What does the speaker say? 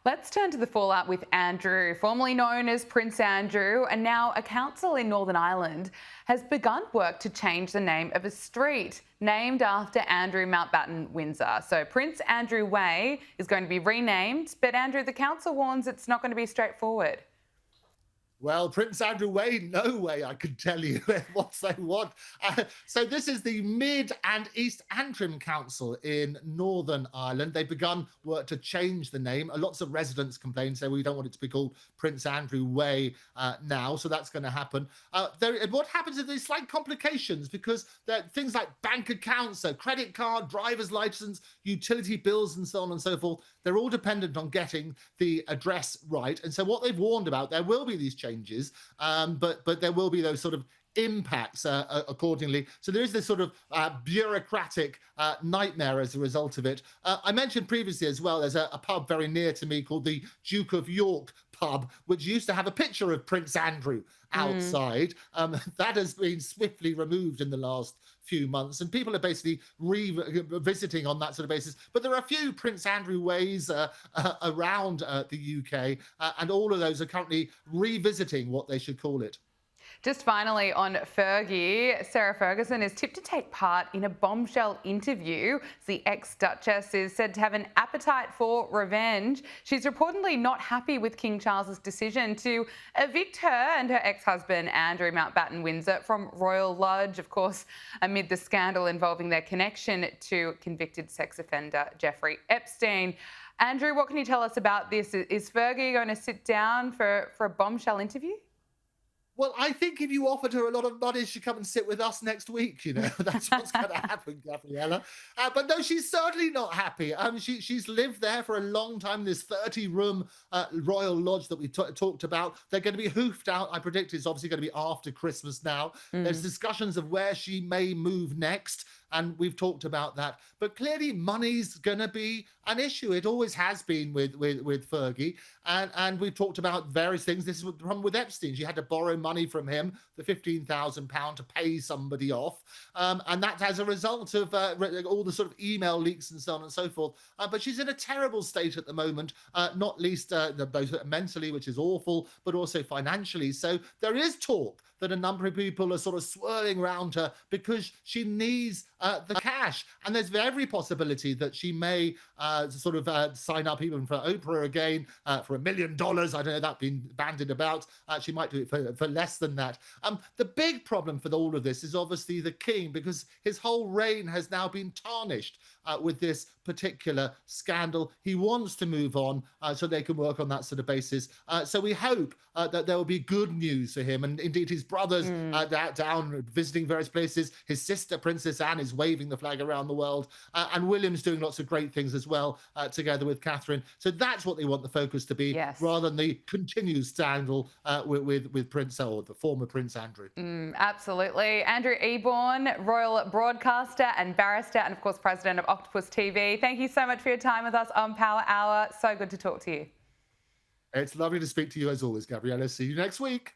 Let's turn to the fallout with Andrew, formerly known as Prince Andrew, and now a council in Northern Ireland has begun work to change the name of a street named after Andrew Mountbatten-Windsor. So Prince Andrew Way is going to be renamed, but Andrew, the council warns it's not going to be straightforward. Well, Prince Andrew Way, no way, I can tell you what they want. So this is the Mid and East Antrim Council in Northern Ireland. They've begun work to change the name. Lots of residents complain, say we don't want it to be called Prince Andrew Way now, so that's going to happen. And what happens is there's slight complications because there are things like bank accounts, so credit card, driver's license, utility bills, and so on and so forth. They're all dependent on getting the address right. And so what they've warned about, there will be these changes, but there will be those sort of impacts accordingly. So there is this sort of bureaucratic nightmare as a result of it. I mentioned previously as well, there's a pub very near to me called the Duke of York pub, which used to have a picture of Prince Andrew outside. That has been swiftly removed in the last few months, and people are basically revisiting on that sort of basis. But there are a few Prince Andrew Ways around the UK, and all of those are currently revisiting what they should call it. Just finally on Fergie, Sarah Ferguson is tipped to take part in a bombshell interview. The ex-Duchess is said to have an appetite for revenge. She's reportedly not happy with King Charles's decision to evict her and her ex-husband, Andrew Mountbatten-Windsor, from Royal Lodge, of course, amid the scandal involving their connection to convicted sex offender Jeffrey Epstein. Andrew, what can you tell us about this? Is Fergie going to sit down for a bombshell interview? Well, I think if you offered her a lot of money, she'd come and sit with us next week. That's what's going to happen, Gabriella. But no, she's certainly not happy. She's lived there for a long time. This 30-room Royal Lodge that we talked about, they're going to be hoofed out. I predict it's obviously going to be after Christmas now. There's discussions of where she may move next, and we've talked about that. But clearly, money's going to be an issue. It always has been with Fergie, and we've talked about various things. This is the problem with Epstein. She had to borrow money from him, the £15,000 to pay somebody off, and that as a result of all the sort of email leaks and so on and so forth. But she's in a terrible state at the moment, not least both mentally, which is awful, but also financially. So there is talk that a number of people are sort of swirling around her because she needs the cash. And there's every possibility that she may sign up even for Oprah again for $1 million. I don't know, that's been bandied about. She might do it for less than that. The big problem for all of this is obviously the king, because his whole reign has now been tarnished with this particular scandal. He wants to move on so they can work on that sort of basis. So we hope that there will be good news for him. And indeed, his brothers down visiting various places. His sister, Princess Anne, is waving the flag around the world. And William's doing lots of great things as well, together with Catherine. So that's what they want the focus to be, Yes. rather than the continued scandal with Prince, or the former Prince Andrew. Absolutely. Andrew Eborn, royal broadcaster and barrister, and of course, president of Octopus TV. Thank you so much for your time with us on Power Hour. So good to talk to you. It's lovely to speak to you as always, Gabriella. See you next week.